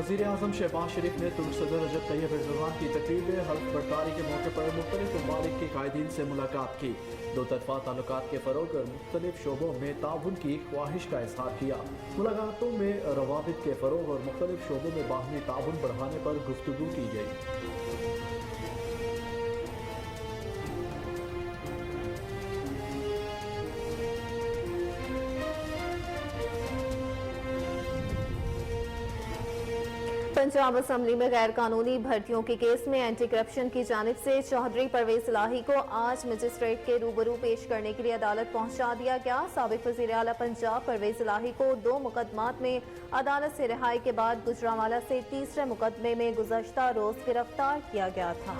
वज़ीर आज़म शहबाज शरीफ ने तुर्क सदर रजब तैयब एर्दोगान की तकरीब हल्फ बर्दारी के मौके पर मुख्तलिफ ममालिक के कायदीन से मुलाकात की। दो तरफा ताल्लुकात के फ़रोग़ और मुख्तलिफ शोबों में ताउन की ख्वाहिश का इज़हार किया। मुलाकातों में रवाबित के फ़रोग़ और मुख्तलिफ शोबों में बाहमी ताउन बढ़ाने पर गुफ्तगू की गई। पंजाब असम्बली में गैर कानूनी भर्तियों के केस में एंटी करप्शन की जानिब से चौधरी परवेज इलाही को आज मजिस्ट्रेट के रूबरू पेश करने के लिए अदालत पहुंचा दिया गया। साबिक वज़ीर आला पंजाब परवेज इलाही को 2 मुकदमात में अदालत से रिहाई के बाद गुजरांवाला से तीसरे मुकदमे में गुज़श्ता रोज गिरफ्तार किया गया था।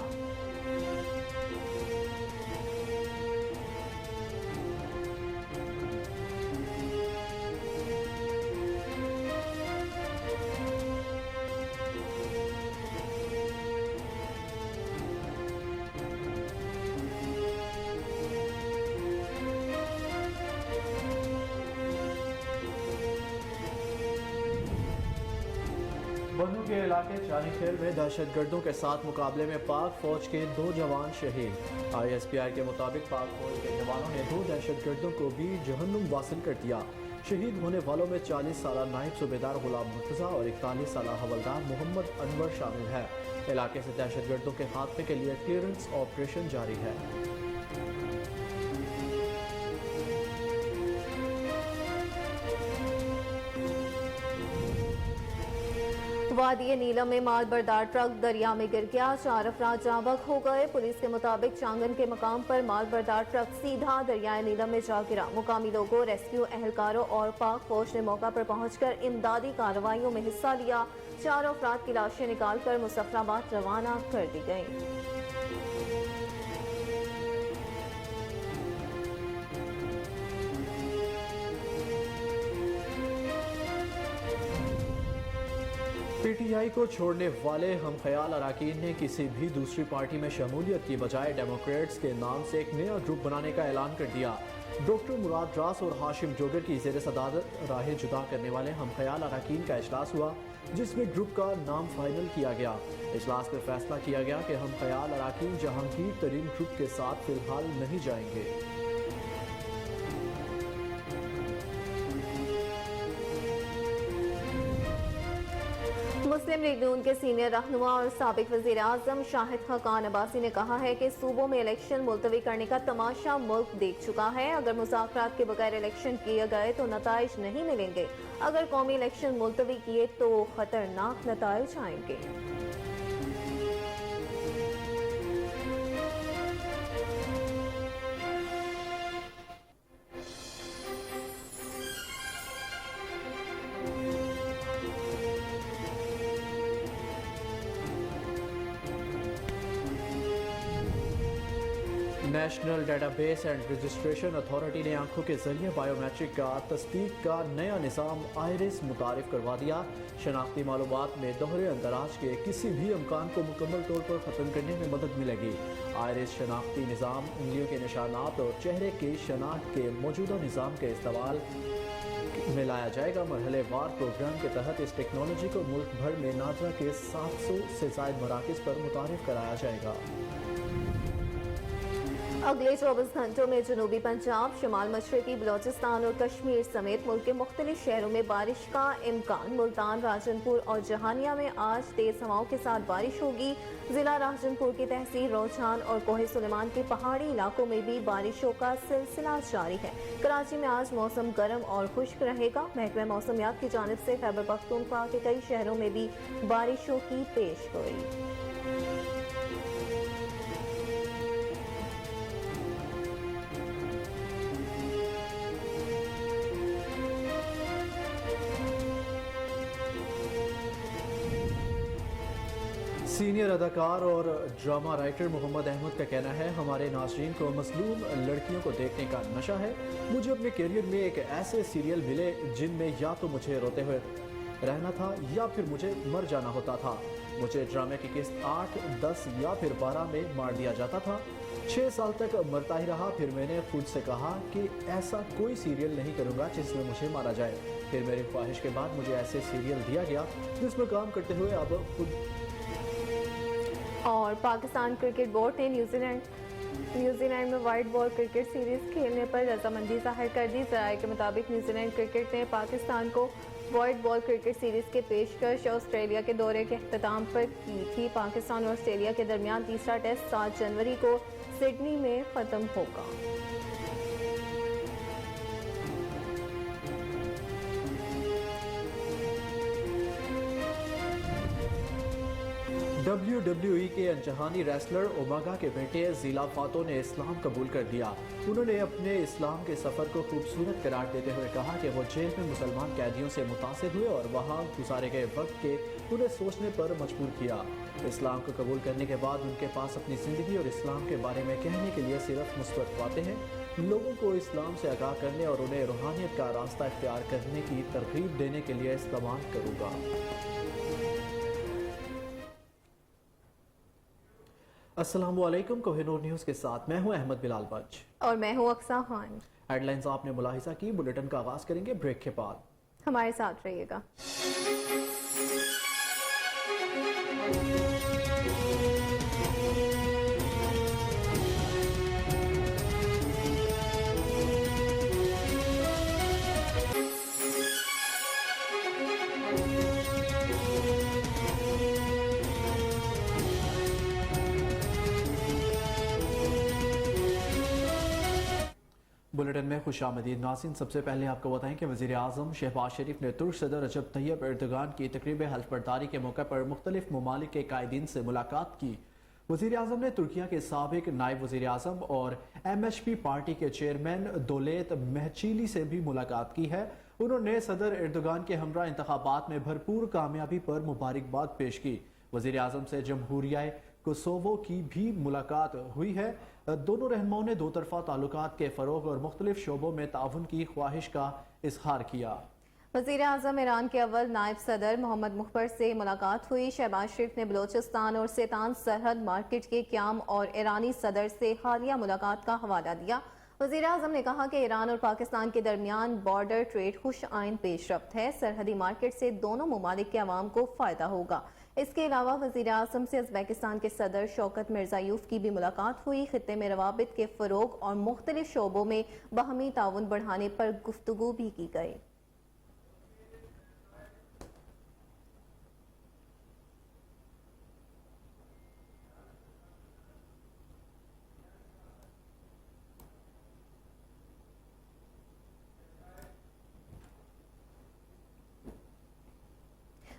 बनू के इलाके चानी खेल में दहशतगर्दों के साथ मुकाबले में पाक फौज के 2 जवान शहीद। ISPR के मुताबिक पाक फौज के जवानों ने 2 दहशतगर्दों को भी जहन्नुम वासिल कर दिया। शहीद होने वालों में 40 साला नायब सूबेदार गुलाम मुर्तज़ा और 41 साला हवलदार मोहम्मद अनवर शामिल है। इलाके से दहशतगर्दों के खात्मे के लिए क्लियरेंस ऑपरेशन जारी है। वादी नीलम में माल बरदार ट्रक दरिया में गिर गया, 4 अफराद जाँ-बहक हो गए। पुलिस के मुताबिक चांगन के मकाम पर माल बरदार ट्रक सीधा दरियाए नीलम में जा गिरा। मुकामी लोगों, रेस्क्यू एहलकारों और पाक फौज ने मौका पर पहुंचकर इमदादी कार्रवाइयों में हिस्सा लिया। 4 अफराद की लाशें निकालकर मुजफ्फराबाद रवाना कर दी गईं। PTI को छोड़ने वाले हम ख्याल अरकान ने किसी भी दूसरी पार्टी में शमूलियत की बजाय डेमोक्रेट्स के नाम से एक नया ग्रुप बनाने का ऐलान कर दिया। डॉक्टर मुराद रास और हाशिम जोगर की ज़ेर सदारत राह जुदा करने वाले हम ख्याल अरकान का इजलास हुआ, जिसमें ग्रुप का नाम फाइनल किया गया। इजलास में फैसला किया गया कि हम ख्याल अरकान जहांगीर तरीन ग्रुप के साथ फिलहाल नहीं जाएंगे। मुस्लिम लीग नून के सीनियर रहनुमा और साबिक वज़ीर आज़म शाहिद खान अब्बासी ने कहा है कि सूबों में इलेक्शन मुलतवी करने का तमाशा मुल्क देख चुका है। अगर मुज़ाकरात के बगैर इलेक्शन किए गए तो नताइज नहीं मिलेंगे। अगर कौमी इलेक्शन मुलतवी किए तो खतरनाक नताइज आएंगे। National database and registration authority ने आंखों के जरिए बायोमेट्रिक का तस्दीक का नया निज़ाम आयरिस मुतारिफ करवा दिया। शनाख्ती मालूमात में दोहरे अंदराज के किसी भी अमकान को मुकम्मल तौर पर ख़त्म करने में मदद मिलेगी। आयरिस शनाख्ती निज़ाम उंगलियों के निशानात और चेहरे की शनाख्त के मौजूदा निज़ाम के इस्तेमाल में लाया जाएगा। मरहले वार प्रोग्राम के तहत इस टेक्नोलॉजी को मुल्क भर में नाजरा के 700 से ज़ायद मराकज़ पर मुतारिफ कराया जाएगा। अगले 24 घंटों में जनूबी पंजाब, शुमाल मशरकी बलोचिस्तान और कश्मीर समेत मुल्क के मुख्तलिफ शहरों में बारिश का इम्कान। मुल्तान, राजनपुर और जहानिया में आज तेज हवाओं के साथ बारिश होगी। जिला राजनपुर की तहसील रोजान और कोहे सुलेमान के पहाड़ी इलाकों में भी बारिशों का सिलसिला जारी है। कराची में आज मौसम गर्म और खुश्क रहेगा। महकमा मौसमियात की जानिब से खैबर पख्तूनख्वा के कई शहरों में भी बारिशों की पेशगोई। सीनियर अदाकार और ड्रामा राइटर मोहम्मद अहमद का कहना है, हमारे नाज़रीन को मज़लूम लड़कियों को देखने का नशा है। मुझे अपने कैरियर में एक ऐसे सीरियल मिले जिनमें या तो मुझे रोते हुए रहना था या फिर मुझे मर जाना होता था। मुझे ड्रामे की किस्त 8, 10 या फिर 12 में मार दिया जाता था। 6 साल तक मरता ही रहा। फिर मैंने खुद से कहा कि ऐसा कोई सीरियल नहीं करूंगा जिसमें मुझे मारा जाए। फिर मेरी ख्वाहिश के बाद मुझे ऐसे सीरियल दिया गया जिसमें काम करते हुए अब खुद। और पाकिस्तान क्रिकेट बोर्ड ने न्यूजीलैंड में वाइट बॉल क्रिकेट सीरीज खेलने पर रजामंदी जाहिर कर दी। ज़राए के मुताबिक न्यूजीलैंड क्रिकेट ने पाकिस्तान को वाइट बॉल क्रिकेट सीरीज के पेशकश ऑस्ट्रेलिया के दौरे के अख्ताम पर की थी। पाकिस्तान और ऑस्ट्रेलिया के दरमियान तीसरा टेस्ट 7 जनवरी को सिडनी में ख़त्म होगा। WWE के अनजहानी रेसलर ओमेगा के बेटे ज़ीला फातो ने इस्लाम कबूल कर लिया। उन्होंने अपने इस्लाम के सफ़र को खूबसूरत करार देते हुए कहा कि वो जेल में मुसलमान कैदियों से मुतासिर हुए और वहाँ गुजारे गए वक्त के उन्हें सोचने पर मजबूर किया। इस्लाम को कबूल करने के बाद उनके पास अपनी ज़िंदगी और इस्लाम के बारे में कहने के लिए सिर्फ मुस्बत बातें हैं। लोगों को इस्लाम से आगाह करने और उन्हें रूहानियत का रास्ता इख्तियार करने की तरगीब देने के लिए इस्तेमाल करूँगा। अस्सलामुअलैकुम, कोहिनूर न्यूज़ के साथ मैं हूं अहमद बिलाल बच और मैं हूं अक्सा खान। हेडलाइंस आपने मुलाहिजा की। बुलेटिन का आगाज करेंगे ब्रेक के बाद। हमारे साथ रहिएगा। बुलेटिन में खुशामदीद नाज़रीन। सबसे पहले आपको बताएं कि वज़ीर आज़म शहबाज शरीफ ने तुर्क सदर रजब तैयब एर्दोगान की तकरीब हल्फ बर्दारी के मौके पर मुख्तलिफ ममालिक के कायदीन से मुलाकात की। वज़ीर आज़म ने तुर्किया के साबिक नायब वज़ीर आज़म और MHP पार्टी के चेयरमैन दौलेत महचीली से भी मुलाकात की है। उन्होंने सदर एर्दोगान के हमरा इंतखाबात में भरपूर कामयाबी पर मुबारकबाद पेश की। वज़ीर आज़म से जमहूरिया कोसोवो की भी मुलाकात हुई है। दोनों रहनुमाओं ने दो तरफा ताल्लुकात के फ़रोग और मुख्तलिफ शोबों में ताउन की ख्वाहिश का इजहार किया। वज़ीर आज़म ईरान के अव्वल नायब सदर मोहम्मद मुख्बर से मुलाकात हुई। शहबाज शरीफ ने बलोचिस्तान और सेतान सरहद मार्केट के क्याम और ईरानी सदर से हालिया मुलाकात का हवाला दिया। वज़ीर आज़म ने कहा कि ईरान और पाकिस्तान के दरमियान बॉर्डर ट्रेड खुश आइन पेशरफ्त है। सरहदी मार्केट से दोनों ममालिक के अवाम को फ़ायदा होगा। इसके अलावा वज़ीर आज़म से उज़्बेकिस्तान के सदर शौकत मिर्ज़ायूफ की भी मुलाकात हुई। खित्ते में रवाबित के फ़रोग और मुख्तलिफ शोबों में बाहमी ताउन बढ़ाने पर गुफ्तगू भी की गई।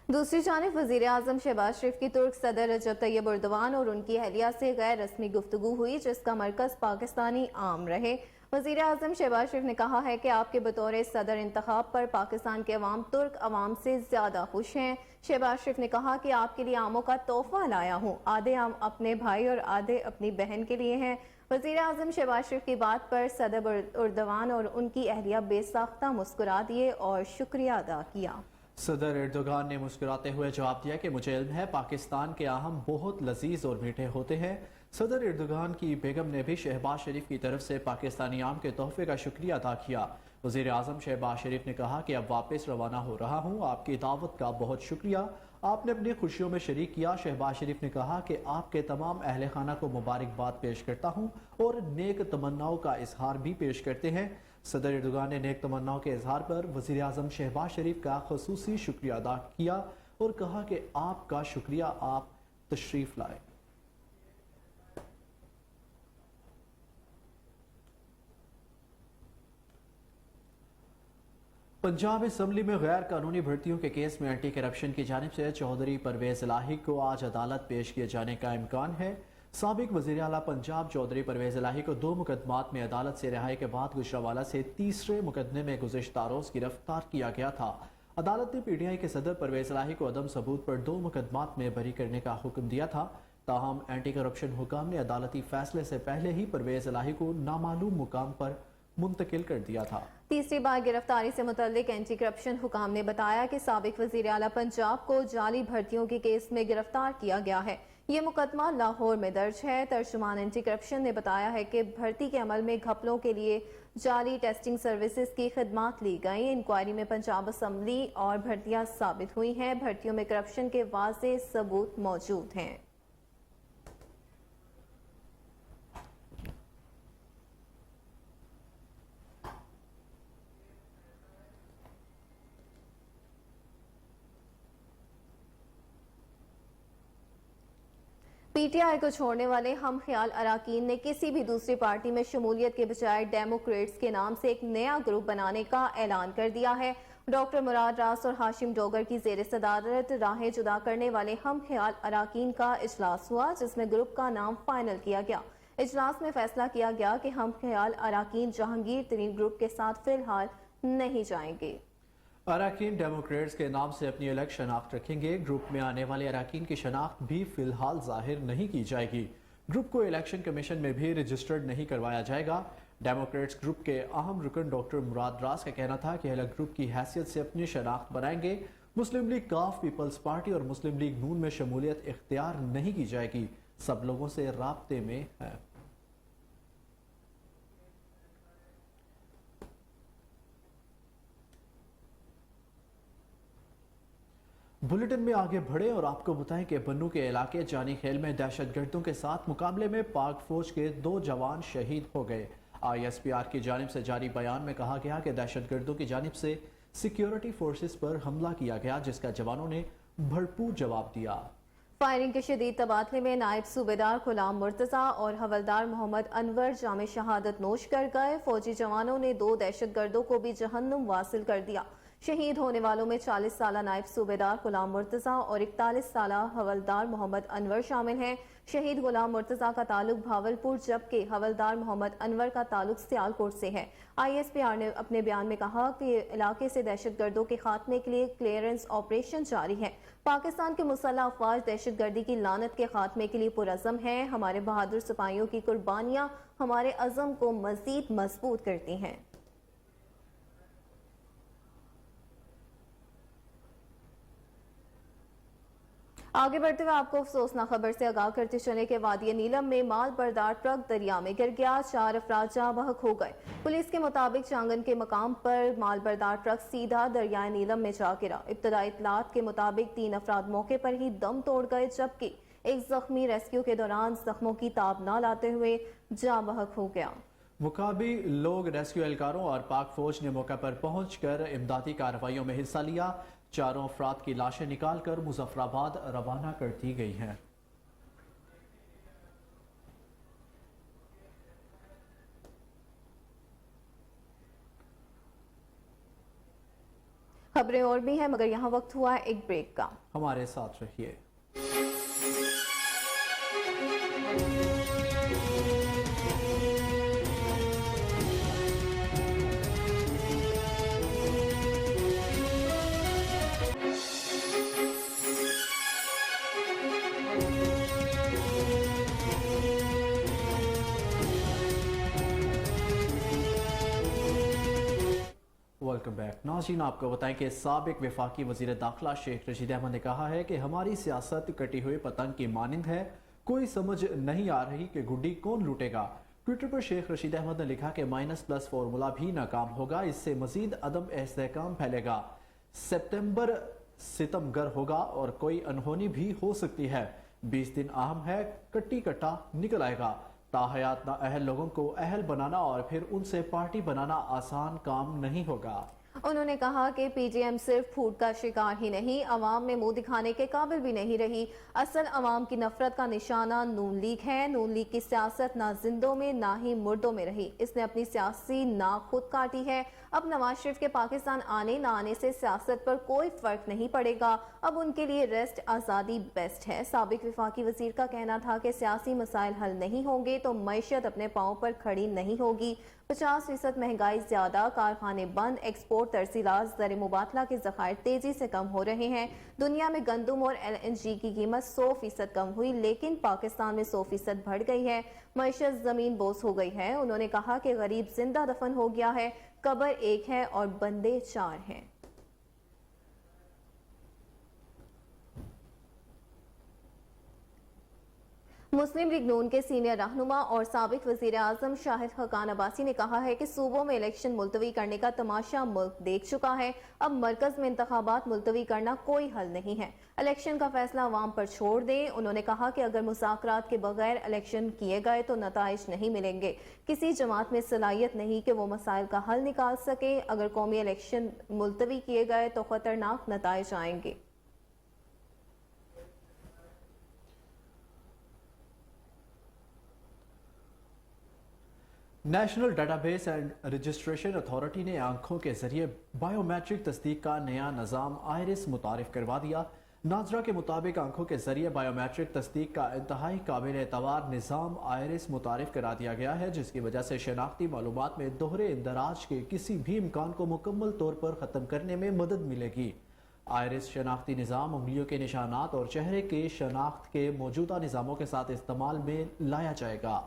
दूसरी जानिब वज़ीर आज़म शहबाज शरीफ की तुर्क सदर रजब तैयब एर्दोगान और उनकी अहलिया से गैर रस्मी गुफ्तगू हुई, जिसका मरकज़ पाकिस्तानी आम रहे। वज़ीर आज़म शहबाज शरीफ ने कहा है कि आपके बतौर सदर इंतखाब पर पाकिस्तान के अवाम तुर्क अवाम से ज़्यादा खुश हैं। शहबाज शरीफ ने कहा कि आपके लिए आमों का तोहफा लाया हूँ। आधे आम अपने भाई और आधे अपनी बहन के लिए हैं। वज़ीर आज़म शहबाज शरीफ की बात पर सदर एर्दोगान और उनकी अहलिया बेसाख्ता मुस्कुरा दिए और शुक्रिया अदा किया। सदर एर्दोगान ने मुस्कुराते हुए जवाब दिया कि मुझे इल्म है पाकिस्तान के आहम बहुत लजीज और मीठे होते हैं। सदर एर्दोगान की बेगम ने भी शहबाज शरीफ की तरफ से पाकिस्तानी आम के तोहफे का शुक्रिया अदा किया। वज़ीर आज़म शहबाज शरीफ ने कहा कि अब वापस रवाना हो रहा हूँ। आपकी दावत का बहुत शुक्रिया, आपने अपनी खुशियों में शरीक किया। शहबाज शरीफ ने कहा कि आपके तमाम अहले खाना को मुबारकबाद पेश करता हूँ और नेक तमन्नाओं का इजहार भी पेश करते हैं। सदर एर्दोगान ने नेक तमन्नाओं के इजहार पर वज़ीर आज़म शहबाज शरीफ का ख़ुसूसी शुक्रिया अदा किया और कहा कि आपका शुक्रिया, आप तशरीफ़ लाए। पंजाब असम्बली में गैर कानूनी भर्तियों के केस में एंटी करप्शन की जानिब से चौधरी परवेज इलाही को आज अदालत पेश किए जाने का इम्कान है। साबिक वज़ीर आला पंजाब चौधरी परवेज इलाही को 2 मुकदमात में अदालत से रिहाई के बाद गुजरांवाला से तीसरे मुकदमे में गुज़िश्ता रोज़ गिरफ्तार किया गया था। अदालत ने PTI के सदर परवेज इलाही को अदम सबूत पर 2 मुकदमात में बरी करने का हुक्म दिया था। ताहम एंटी करप्शन हुकाम ने अदालती फैसले से पहले ही परवेज इलाही को नामालूम मुकाम पर मुंतकिल कर दिया था। तीसरी बार गिरफ्तारी से मुतल्लिक एंटी करप्शन हुकाम ने बताया कि साबिक वजीर आला पंजाब को जाली भर्तियों के केस में गिरफ्तार किया गया है। ये मुकदमा लाहौर में दर्ज है। तर्जुमान एंटी करप्शन ने बताया है कि भर्ती के अमल में घपलों के लिए जाली टेस्टिंग सर्विसेज की खिदमात ली गई। इंक्वायरी में पंजाब असम्बली और भर्तियां साबित हुई हैं। भर्तियों में करप्शन के वाज़ेह सबूत मौजूद हैं। पीटीआई को छोड़ने वाले हम ख्याल अराकीन ने किसी भी दूसरी पार्टी में शमूलियत के बजाय डेमोक्रेट्स के नाम से एक नया ग्रुप बनाने का ऐलान कर दिया है। डॉक्टर मुराद रास और हाशिम डोगर की ज़ेर सदारत राहें जुदा करने वाले हम ख्याल अराकीन का इजलास हुआ, जिसमें ग्रुप का नाम फाइनल किया गया। इजलास में फैसला किया गया कि हम ख्याल अराकीन जहांगीर तरीन ग्रुप के साथ फिलहाल नहीं जाएंगे। अराकीन डेमोक्रेट्स के नाम से अपनी अलग शनाख्त रखेंगे। ग्रुप में आने वाले अराकीन की शनाख्त भी फिलहाल जाहिर नहीं की जाएगी। ग्रुप को इलेक्शन कमीशन में भी रजिस्टर्ड नहीं करवाया जाएगा। डेमोक्रेट्स ग्रुप के अहम रुकन डॉक्टर मुराद रास का कहना था कि अलग ग्रुप की हैसियत से अपनी शनाख्त बनाएंगे। मुस्लिम लीग काफ, पीपल्स पार्टी और मुस्लिम लीग नून में शमूलियत इख्तियार नहीं की जाएगी। सब लोगों से राब्ते में है। बुलेटिन में आगे बढ़े और आपको बताएं कि बन्नू के इलाके जानी खेल में दहशतगर्दों के साथ मुकाबले में पाक फौज के 2 जवान शहीद हो गए। ISPR की जानिब से जारी बयान में कहा गया कि दहशतगर्दों की जानिब से सिक्योरिटी फोर्सेस पर हमला किया गया, जिसका जवानों ने भरपूर जवाब दिया। फायरिंग के शदीद तबादले में नायब सूबेदार गुलाम मुर्तजा और हवलदार मोहम्मद अनवर जामे शहादत नोश कर गए। फौजी जवानों ने 2 दहशतगर्दों को भी जहन्नुम वासिल कर दिया। शहीद होने वालों में 40 साला नायब सूबेदार गुलाम मुर्तजा और 41 साला हवलदार मोहम्मद अनवर शामिल हैं। शहीद गुलाम मुर्तजा का ताल्लुक भावलपुर, जबकि हवलदार मोहम्मद अनवर का ताल्लुक सियालकोट से है। ISPR ने अपने बयान में कहा कि इलाके से दहशतगर्दों के खात्मे के लिए क्लियरेंस ऑपरेशन जारी है। पाकिस्तान के मुसल्लह अफवाज दहशतगर्दी की लानत के खात्मे के लिए पुरअज़म है। हमारे बहादुर सिपाहियों की कुर्बानियां हमारे अज़म को मजीद मजबूत करती हैं। आगे बढ़ते हुए आपको अफसोसनाक खबर से आगाह करते चले कि वादी नीलम में माल बरदार ट्रक दरिया में गिर गया। 4 अफराद जाँ बहक हो गए। पुलिस के मुताबिक चांगन के मकाम पर माल बरदार ट्रक सीधा दरियाए नीलम में जा गिरा। इब्तदाई इत्तलात के मुताबिक 3 अफराद मौके पर ही दम तोड़ गए, जबकि एक जख्मी रेस्क्यू के दौरान जख्मों की ताब न लाते हुए जाँ बहक हो गया। मुकाबी लोग, रेस्क्यू एहलकारों और पाक फौज ने मौके पर पहुंचकर इमदादी कार्रवाइयों में हिस्सा लिया। 4 अफराद की लाशें निकालकर मुजफ्फराबाद रवाना कर दी गई हैं। खबरें और भी हैं, मगर यहाँ वक्त हुआ है एक ब्रेक का। हमारे साथ रहिए। Welcome back. नाज़रीन, आपको बताएं कि साबिक वफाकी वज़ीर दाखिला शेख रशीद अहमद ने कहा है कि हमारी सियासत कटी हुई पतंग की मानिंद है, कोई समझ नहीं आ रही कि गुड्डी कौन लूटेगा। ट्विटर पर शेख रशीद अहमद ने लिखा कि -+ फॉर्मूला भी नाकाम होगा, इससे मजीद अदम इस्तेहकाम फैलेगा। सितंबर सितमगर होगा और कोई अनहोनी भी हो सकती है। 20 दिन अहम है, कट्टी कट्टा निकल आएगा। ताहयात ना अहल लोगों को अहल बनाना और फिर उनसे पार्टी बनाना आसान काम नहीं होगा। उन्होंने कहा कि PTM सिर्फ फूट का शिकार ही नहीं, अवाम में मुंह दिखाने के काबिल भी नहीं रही। असल अवाम की नफरत का निशाना नून लीग है। नून लीग की सियासत ना जिंदों में ना ही मुर्दों में रही। इसने अपनी सियासी नाक खुद काटी है। अब नवाज शरीफ के पाकिस्तान आने ना आने से सियासत पर कोई फर्क नहीं पड़ेगा। अब उनके लिए रेस्ट आज़ादी बेस्ट है। साबिक वफाकी वजीर का कहना था कि सियासी मसाइल हल नहीं होंगे तो मईशत अपने पाँव पर खड़ी नहीं होगी। 50% महंगाई ज्यादा, कारखाने बंद, एक्सपोर्ट तरसीलात, ज़र मुबादला के ज़खायर तेजी से कम हो रहे हैं। दुनिया में गंदम और LNG की कीमत 100% कम हुई, लेकिन पाकिस्तान में 100% बढ़ गई है। मईशत जमीन बोझ हो गई है। उन्होंने कहा कि गरीब जिंदा दफन हो गया है, कब्र एक है और बंदे 4 हैं। मुस्लिम लीग नून के सीनियर रहनुमा और साबिक वजीर आजम शाहिद खकान अब्बासी ने कहा है कि सूबों में इलेक्शन मुलतवी करने का तमाशा मुल्क देख चुका है। अब मरकज में इंतखाबात मुलतवी करना कोई हल नहीं है। इलेक्शन का फैसला अवाम पर छोड़ दें। उन्होंने कहा कि अगर मुज़ाकरात के बगैर इलेक्शन किए गए तो नताइज नहीं मिलेंगे। किसी जमात में सलाहियत नहीं कि वो मसाइल का हल निकाल सके। अगर कौमी इलेक्शन मुलतवी किए गए तो खतरनाक नताइज आएंगे। National database and registration authority ने आंखों के जरिए बायोमेट्रिक तस्दीक का नया निज़ाम आयरिस मुतारिफ करवा दिया। नाजरा के मुताबिक आंखों के जरिए बायोमेट्रिक तस्दीक का इंतहाई काबिल एतबार निज़ाम आयरिस मुतारिफ करा दिया गया है, जिसकी वजह से शनाख्ती मालूमात में दोहरे इंदराज के किसी भी इम्कान को मुकम्मल तौर पर ख़त्म करने में मदद मिलेगी। आयरिस शनाख्ती निज़ाम उंगलियों के निशानात और चेहरे के शनाख्त के मौजूदा निज़ामों के साथ इस्तेमाल में लाया जाएगा।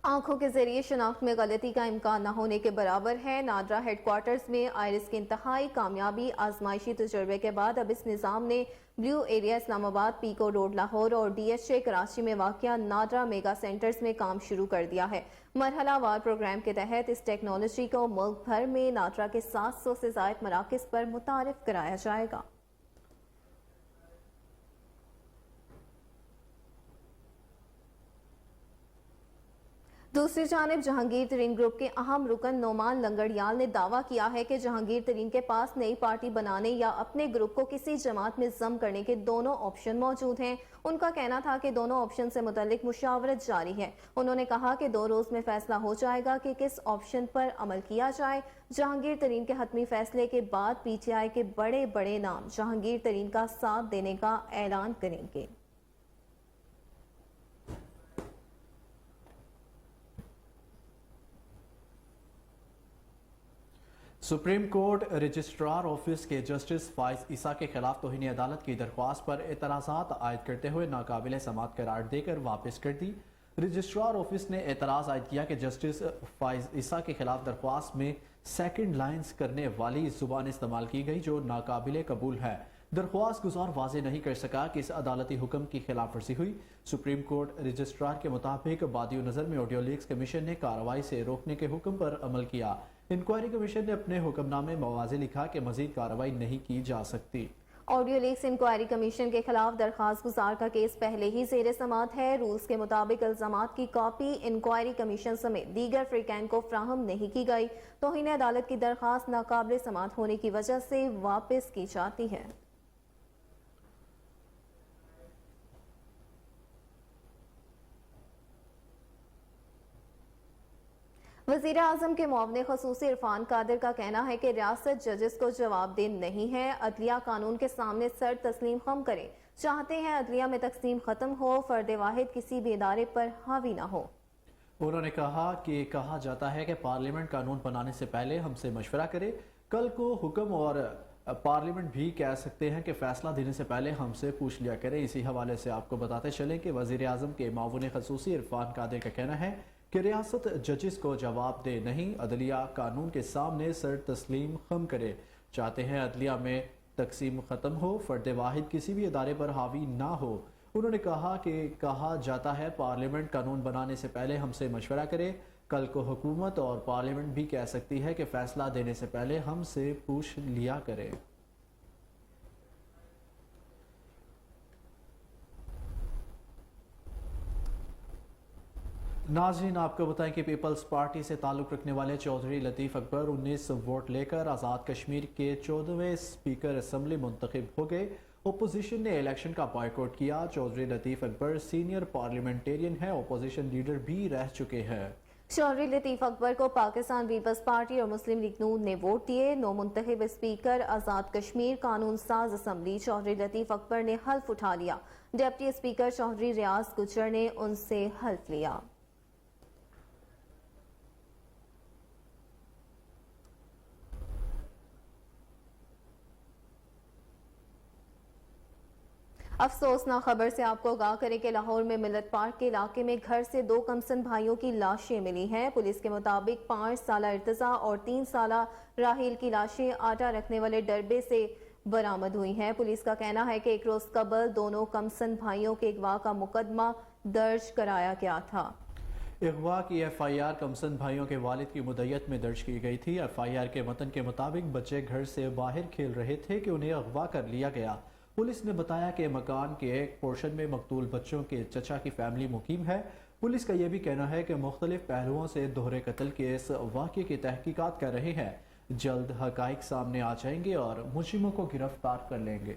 आंखों के जरिए शनाख्त में गलती का इम्कान न होने के बराबर है। नादरा हेडक्वार्टर्स में आयरिस की इंतहाई कामयाबी आजमाइशी तजुर्बे के बाद अब इस निज़ाम ने blue area Islamabad, Peco road Lahore और DHA कराची में वाक़िया नादरा मेगा सेंटर्स में काम शुरू कर दिया है। मरहलावार प्रोग्राम के तहत इस टेक्नोलॉजी को मुल्क भर में नादरा के 700 से ज़ायद मराकज़ पर मुतारिफ कराया जाएगा। दूसरी जानिब जहांगीर तरीन ग्रुप के अहम रुकन नोमान लंगड़ियाल ने दावा किया है कि जहांगीर तरीन के पास नई पार्टी बनाने या अपने ग्रुप को किसी जमात में जम करने के दोनों ऑप्शन मौजूद हैं। उनका कहना था कि दोनों ऑप्शन से मुतल्लिक मुशावरत जारी है। उन्होंने कहा कि 2 रोज में फैसला हो जाएगा कि किस ऑप्शन पर अमल किया जाए। जहांगीर तरीन के हतमी फैसले के बाद PTI के बड़े बड़े नाम जहांगीर तरीन का साथ देने का ऐलान करेंगे। सुप्रीम कोर्ट रजिस्ट्रार ऑफिस के जस्टिस फाइज ईसा के खिलाफ तौहीन अदालत की दरख्वास्त पर एतराज़ात आयद करते हुए नाकाबिल समात करार देकर वापस कर दी। रजिस्ट्रार ऑफिस ने एतराज़ आयद किया कि जस्टिस फाइज ईसा के खिलाफ दरख्वास्त में सेकंड लाइन्स करने वाली जुबान इस्तेमाल की गई जो नाकाबिल कबूल है। दरख्वास्त गुजार वाज़ेह नहीं कर सका कि इस अदालती हुक्म की खिलाफ वर्जी हुई। सुप्रीम कोर्ट रजिस्ट्रार के मुताबिक बादियो नज़र में ऑडियो लीक्स कमीशन ने कार्रवाई से रोकने के हुक्म पर अमल किया। इंक्वायरी कमीशन ने अपने हुक्मनामे में वाज़ेह लिखा कि मजीद कार्रवाई नहीं की जा सकती। ऑडियो लीक्स इंक्वायरी कमीशन के खिलाफ दरखास्त गुजार का केस पहले ही जेर समात है। रूल्स के मुताबिक इल्जामात की कॉपी इंक्वायरी कमीशन समेत दीगर फ्रीकैन को फ्राहम नहीं की गई। तौहीन अदालत की दरखास्त नाकाबिल समात होने की वजह से वापस की जाती है। वज़ीर आज़म के मुआविन ख़ुसूसी इरफान कादिर का कहना है कि रियासत जजेस को जवाबदेह नहीं है। अदलिया कानून के सामने सर तस्लीम खम करे। चाहते हैं अदलिया में तकसीम खत्म हो, फर्द वाहिद किसी भी इदारे पर हावी ना हो। उन्होंने कहा कि कहा जाता है कि पार्लियामेंट कानून बनाने से पहले हमसे मशवरा करे। कल को हुक्म और पार्लियामेंट भी कह सकते हैं कि फैसला देने से पहले हमसे पूछ लिया करें। इसी हवाले से आपको बताते चलें कि वज़ीर आज़म के मुआविन ख़ुसूसी इरफान कादिर का कहना है कि रियासत जजेस को जवाब दे नहीं, अदलिया कानून के सामने सर तस्लीम खम करे। चाहते हैं अदलिया में तकसीम ख़त्म हो, फर्द वाहिद किसी भी इदारे पर हावी ना हो। उन्होंने कहा कि कहा जाता है पार्लियामेंट कानून बनाने से पहले हमसे मशवरा करे। कल को हुकूमत और पार्लियामेंट भी कह सकती है कि फैसला देने से पहले हमसे पूछ लिया करे। नाज़रीन, आपको बताएं कि पीपल्स पार्टी से ताल्लुक़ रखने वाले चौधरी लतीफ़ अकबर 19 वोट लेकर आज़ाद कश्मीर के 14वें स्पीकर असम्बली मुंतखब हो गए। अपोजिशन ने इलेक्शन का बॉयकॉट किया। चौधरी लतीफ़ अकबर सीनियर पार्लियामेंटेरियन है, अपोजिशन लीडर भी रह चुके हैं। चौधरी लतीफ़ अकबर को पाकिस्तान पीपल्स पार्टी और मुस्लिम लीग नून ने वोट दिए। नौ मुंतखब स्पीकर आज़ाद कश्मीर कानून साज असम्बली चौधरी लतीफ़ अकबर ने हल्फ उठा लिया। डिप्टी स्पीकर चौधरी रियाज गुजर ने उनसे हल्फ लिया। افسوسناک خبر سے آپ کو آگاہ کریں کہ لاہور میں ملت پارک کے علاقے میں گھر سے 2 کمسن بھائیوں کی لاشیں ملی ہیں۔ پولیس کے مطابق 5 سالہ ارتضیٰ اور 3 سالہ راحیل کی لاشیں آٹا رکھنے والے ڈربے سے برآمد ہوئی ہیں۔ پولیس کا کہنا ہے کہ ایک روز قبل دونوں کمسن بھائیوں کے اغوا کا مقدمہ درج کرایا گیا تھا۔ اغوا کی ایف آئی آر کمسن بھائیوں کے والد کی مدعیت میں درج کی گئی تھی۔ ایف آئی آر کے متن کے مطابق بچے گھر سے باہر کھیل رہے تھے کہ انہیں اغوا کر لیا گیا۔ پولیس نے بتایا کہ مکان کے ایک پورشن میں مقتول بچوں کے چچا کی فیملی مقیم ہے۔ پولیس کا یہ بھی کہنا ہے کہ مختلف پہلوؤں سے دوہرے قتل کے اس واقعے کی تحقیقات کر رہے ہیں۔ جلد حقائق سامنے آ جائیں گے اور مجرموں کو گرفتار کر لیں گے۔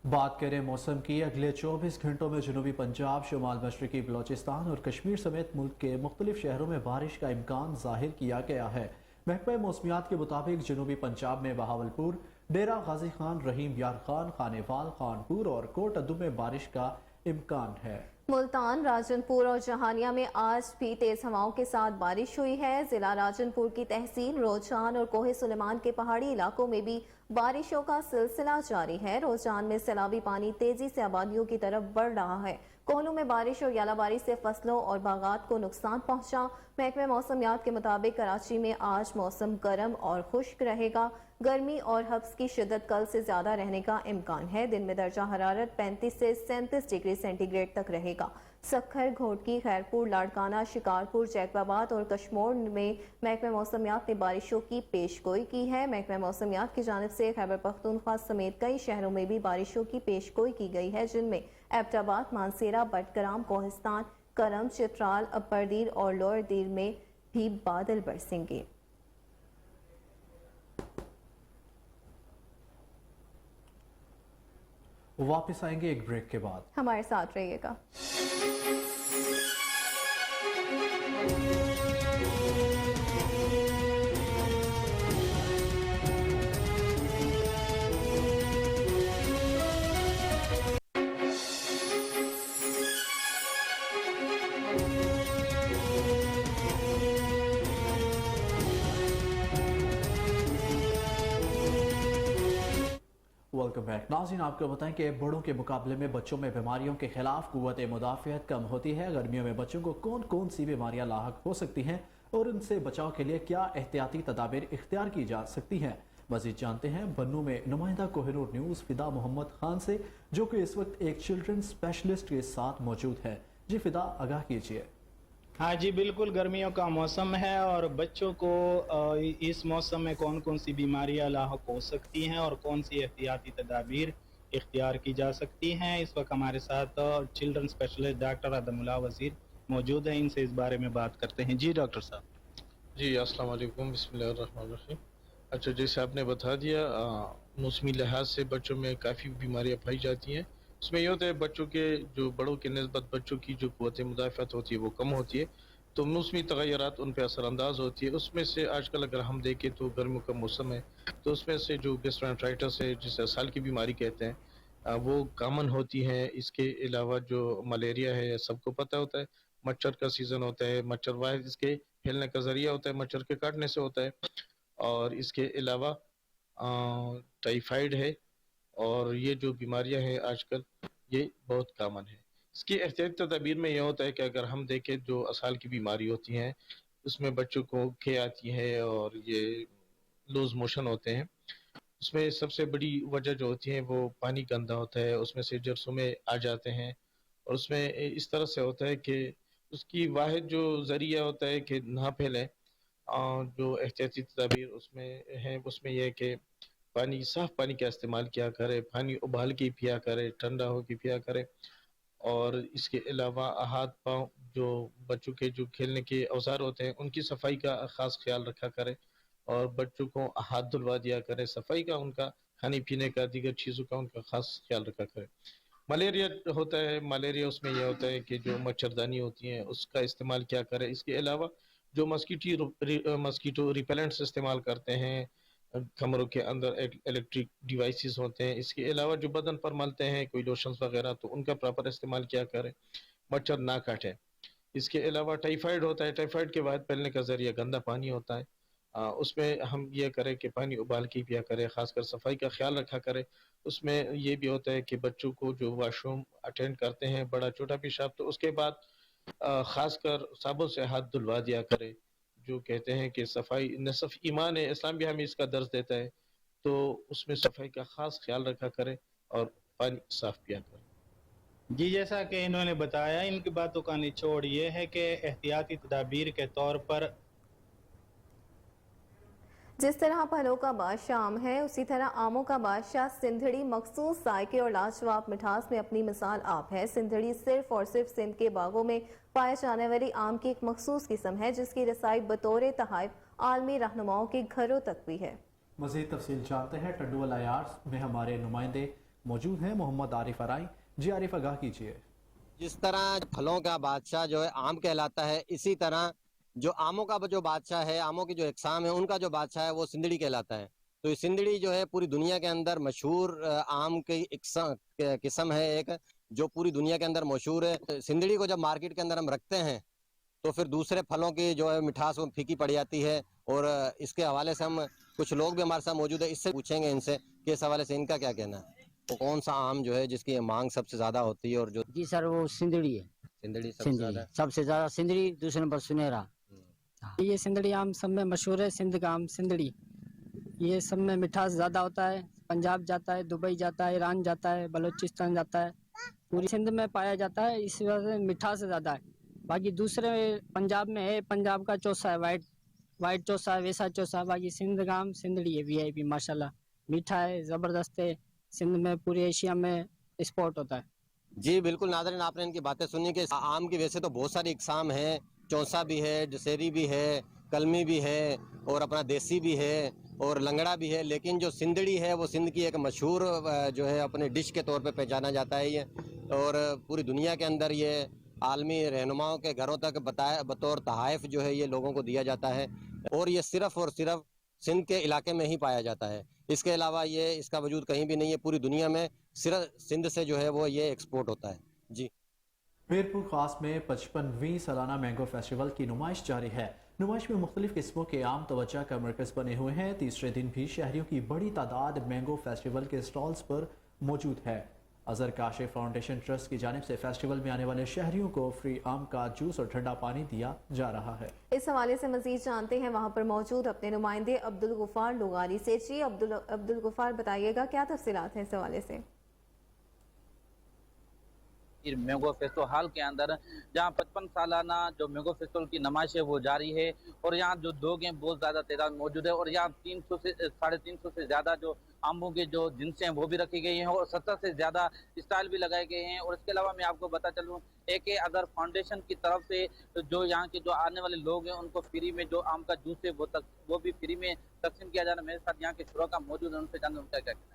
بات کریں موسم کی، اگلے 24 گھنٹوں میں جنوبی پنجاب، شمال مشرقی بلوچستان اور کشمیر سمیت ملک کے مختلف شہروں میں بارش کا امکان ظاہر کیا گیا ہے۔ محکمہ موسمیات کے مطابق جنوبی پنجاب میں بہاولپور، ڈیرہ غازی خان، رحیم یار خان، خانیوال، خانپور اور کوٹ ادو میں بارش کا امکان ہے۔ ملتان، راجن پور اور جہانیہ میں آج بھی تیز ہواؤں کے ساتھ بارش ہوئی ہے۔ ضلع راجن پور کی تحصیل روجان اور کوہ سلیمان کے پہاڑی علاقوں میں بھی بارشوں کا سلسلہ جاری ہے۔ روجان میں سیلابی پانی تیزی سے آبادیوں کی طرف بڑھ رہا ہے۔ کوہلوں میں بارش اور یالہ باری سے فصلوں اور باغات کو نقصان پہنچا۔ محکمہ موسمیات کے مطابق کراچی میں آج موسم گرم اور خشک رہے گا۔ گرمی اور حبس کی شدت کل سے زیادہ رہنے کا امکان ہے۔ دن میں درجہ حرارت 35 سے 37 ڈگری سینٹی گریڈ تک رہے گا۔ سکھر، گھوٹکی، خیرپور، لاڑکانہ، شکارپور، جیکوباد اور کشمور میں محکمہ موسمیات نے بارشوں کی پیش گوئی کی ہے۔ محکمہ موسمیات کی جانب سے خیبر پختونخوا سمیت کئی شہروں میں بھی بارشوں کی پیش گوئی کی گئی ہے، جن میں ایبٹ آباد، مانسیرہ، بٹگرام، کوہستان، کرم، چترال، اپر دیر اور لوئر دیر میں بھی بادل برسیں گے۔ واپس آئیں گے ایک بریک کے بعد، ہمارے ساتھ رہیے گا۔ Welcome back. ناظرین، آپ کو بتائیں کہ بڑوں کے مقابلے میں بچوں میں بیماریوں کے خلاف قوت مدافعت کم ہوتی ہے۔ گرمیوں میں بچوں کو کون کون سی بیماریاں لاحق ہو سکتی ہیں اور ان سے بچاؤ کے لیے کیا احتیاطی تدابیر اختیار کی جا سکتی ہیں، مزید جانتے ہیں بنوں میں نمائندہ کوہ نور نیوز فدا محمد خان سے، جو کہ اس وقت ایک چلڈرن اسپیشلسٹ کے ساتھ موجود ہے۔ جی فدا، آگاہ کیجیے۔ ہاں جی بالکل، گرمیوں کا موسم ہے اور بچوں کو اس موسم میں کون کون سی بیماریاں لاحق ہو سکتی ہیں اور کون سی احتیاطی تدابیر اختیار کی جا سکتی ہیں۔ اس وقت ہمارے ساتھ چلڈرن اسپیشلسٹ ڈاکٹر ادم اللہ وزیر موجود ہیں، ان سے اس بارے میں بات کرتے ہیں۔ جی ڈاکٹر صاحب۔ جی السلام علیکم، بسم اللہ الرحمن الرحیم۔ اچھا، جیسے آپ نے بتا دیا، موسمی لحاظ سے بچوں میں کافی بیماریاں پائی جاتی ہیں۔ اس میں یہ ہوتا ہے بچوں کے جو بڑوں کے نسبت بچوں کی جو قوت مدافعت ہوتی ہے وہ کم ہوتی ہے، تو موسمی تغیرات ان پہ اثر انداز ہوتی ہے۔ اس میں سے آج کل اگر ہم دیکھیں تو گرمیوں کا موسم ہے، تو اس میں سے جو گیسٹرنٹرائٹس ہے، جسے اسهال کی بیماری کہتے ہیں، وہ کامن ہوتی ہے۔ اس کے علاوہ جو ملیریا ہے، سب کو پتہ ہوتا ہے، مچھر کا سیزن ہوتا ہے، مچھر واحد اس کے پھیلنے کا ذریعہ ہوتا ہے، مچھر کے کاٹنے سے ہوتا ہے۔ اور اس کے علاوہ ٹائیفائیڈ ہے، اور یہ جو بیماریاں ہیں آج کل یہ بہت کامن ہے۔ اس کی احتیاطی تدابیر میں یہ ہوتا ہے کہ اگر ہم دیکھیں جو اسهال کی بیماری ہوتی ہیں، اس میں بچوں کو کھے آتی ہے اور یہ لوز موشن ہوتے ہیں۔ اس میں سب سے بڑی وجہ جو ہوتی ہے وہ پانی گندا ہوتا ہے، اس میں سے جرثومے آ جاتے ہیں، اور اس میں اس طرح سے ہوتا ہے کہ اس کی واحد جو ذریعہ ہوتا ہے کہ نہ پھیلے۔ جو احتیاطی تدابیر اس میں ہیں، اس میں یہ ہے کہ پانی، صاف پانی کا استعمال کیا کرے، پانی ابال کے پیا کرے، ٹھنڈا ہو کے پیا کرے۔ اور اس کے علاوہ ہاتھ پاؤں، جو بچوں کے جو کھیلنے کے اوزار ہوتے ہیں ان کی صفائی کا خاص خیال رکھا کرے، اور بچوں کو ہاتھ دھلوا دیا کرے، صفائی کا، ان کا کھانے پینے کا، دیگر چیزوں کا ان کا خاص خیال رکھا کرے۔ ملیریا ہوتا ہے، ملیریا اس میں یہ ہوتا ہے کہ جو مچھردانی ہوتی ہیں اس کا استعمال کیا کرے۔ اس کے علاوہ جو مسکیٹو ریپیلنٹس استعمال کرتے ہیں، کمروں کے اندر الیکٹرک ڈیوائسز ہوتے ہیں، اس کے علاوہ جو بدن پر ملتے ہیں کوئی لوشنز وغیرہ، تو ان کا پراپر استعمال کیا کرے، مچھر نہ کاٹے۔ اس کے علاوہ ٹائیفائیڈ ہوتا ہے، ٹائیفائیڈ کے بعد پھیلنے کا ذریعہ گندا پانی ہوتا ہے۔ اس میں ہم یہ کریں کہ پانی ابال کے پیا کریں، خاص کر صفائی کا خیال رکھا کریں۔ اس میں یہ بھی ہوتا ہے کہ بچوں کو جو واش روم اٹینڈ کرتے ہیں بڑا چھوٹا پیشاب، تو اس کے بعد خاص کر صابن سے ہاتھ دھلوا دیا کرے، جو کہتے ہیں کہ صفائی نصف ایمان ہے، اسلام بھی ہمیں اس کا درس دیتا ہے، تو اس میں صفائی کا خاص خیال رکھا کرے اور پانی صاف پیا کرے۔ جی جیسا کہ انہوں نے بتایا، ان کی باتوں کا نچوڑ یہ ہے کہ احتیاطی تدابیر کے طور پر جس طرح پھلوں کا بادشاہ آم ہے، اسی طرح آموں کا بادشاہ سندھڑی مخصوص ذائقے اور لاجواب مٹھاس میں اپنی مثال آپ ہے۔ سندھڑی صرف اور صرف سندھ کے باغوں میں پائے جانے والی آم کی ایک مخصوص قسم ہے، جس کی رسائی بطور تحائف عالمی رہنماؤں کے گھروں تک بھی ہے۔ مزید تفصیل جانتے ہیں، ٹنڈو ایارز میں ہمارے نمائندے موجود ہیں، محمد عارف ارائی۔ جی عارف، آگاہ کیجیے۔ جس طرح پھلوں کا بادشاہ جو ہے آم کہلاتا ہے، اسی طرح جو آموں کا جو بادشاہ ہے، آموں کی جو اقسام ہے ان کا جو بادشاہ ہے وہ سندھڑی کہلاتا ہے۔ تو یہ سندھڑی جو ہے پوری دنیا کے اندر مشہور آم کی قسم ہے ایک، جو پوری دنیا کے اندر مشہور ہے۔ سندھڑی کو جب مارکیٹ کے اندر ہم رکھتے ہیں تو پھر دوسرے پھلوں کی جو ہے مٹھاس وہ پھیکی پڑ جاتی ہے، اور اس کے حوالے سے ہم کچھ لوگ بھی ہمارے ساتھ موجود ہیں، اس سے پوچھیں گے ان سے کہ اس حوالے سے ان کا کیا کہنا ہے۔ تو کون سا آم جو ہے جس کی مانگ سب سے زیادہ ہوتی ہے اور جو جی سر وہ سندھڑی ہے، سندھڑی سب سے زیادہ ہے؟ سب سے زیادہ سندھڑی، دوسرے نمبر سنہرا۔ یہ سندھڑی آم سب میں مشہور ہے، سندھ کا آم سندھڑی، یہ سب میں مٹھاس زیادہ ہوتا ہے۔ پنجاب جاتا ہے، دبئی جاتا ہے، ایران جاتا ہے، بلوچستان جاتا ہے، پوری سندھ میں پایا جاتا ہے، اس وجہ سے مٹھاس زیادہ ہے۔ باقی دوسرے پنجاب میں ہے، پنجاب کا چوسا ہے، وائٹ چوسا ہے، ویسا چوسا ہے۔ باقی سندھ کا آم سندھڑی ہے، VIP ماشاءاللہ، میٹھا ہے، زبردست ہے، سندھ میں پورے ایشیا میں ایکسپورٹ ہوتا ہے۔ جی بالکل ناظرین، آپ نے ان کی باتیں سنی کہ آم کی ویسے تو بہت ساری اقسام ہیں، چونسا بھی ہے، دسہری بھی ہے، کلمی بھی ہے، اور اپنا دیسی بھی ہے، اور لنگڑا بھی ہے، لیکن جو سندھڑی ہے وہ سندھ کی ایک مشہور جو ہے اپنے ڈش کے طور پہ پہچانا جاتا ہے یہ، اور پوری دنیا کے اندر یہ عالمی رہنماؤں کے گھروں تک بطور تحائف جو ہے یہ لوگوں کو دیا جاتا ہے، اور یہ صرف اور صرف سندھ کے علاقے میں ہی پایا جاتا ہے۔ اس کے علاوہ یہ اس کا وجود کہیں بھی نہیں ہے، پوری دنیا میں صرف سندھ سے جو ہے وہ یہ ایکسپورٹ ہوتا ہے۔ جی میرپور خاص میں 55ویں سالانہ مینگو فیسٹیول کی نمائش جاری ہے۔ نمائش میں مختلف قسموں کے آم توجہ کا مرکز بنے ہوئے ہیں۔ تیسرے دن بھی شہریوں کی بڑی تعداد مینگو فیسٹیول کے سٹالز پر موجود ہے۔ اظہر کاشف فاؤنڈیشن ٹرسٹ کی جانب سے فیسٹیول میں آنے والے شہریوں کو فری آم کا جوس اور ٹھنڈا پانی دیا جا رہا ہے۔ اس حوالے سے مزید جانتے ہیں وہاں پر موجود اپنے نمائندے عبدالغفار لغاری سے۔ جی عبدالغفار، بتائیے گا کیا تفصیلات ہیں اس حوالے سے؟ مینگو فیسٹیول ہال کے اندر جہاں 55 سالانہ جو مینگو فیسٹیول کی نمائش ہے وہ جاری ہے، اور یہاں جو لوگ ہیں بہت زیادہ تعداد موجود ہے، اور یہاں 300 سے 350 سے زیادہ جو آموں کے جو جنسیں ہیں وہ بھی رکھی گئی ہیں، اور 70 سے زیادہ اسٹال بھی لگائے گئے ہیں۔ اور اس کے علاوہ میں آپ کو بتا چلوں کہ اگر فاؤنڈیشن کی طرف سے جو یہاں کے جو آنے والے لوگ ہیں ان کو فری میں جو آم کا جوس ہے وہ بھی فری میں تقسیم کیا جانا ہے۔ میرے ساتھ یہاں کے شرکا موجود ہیں، ان سے جانیں ان کا کیا کہنا ہے۔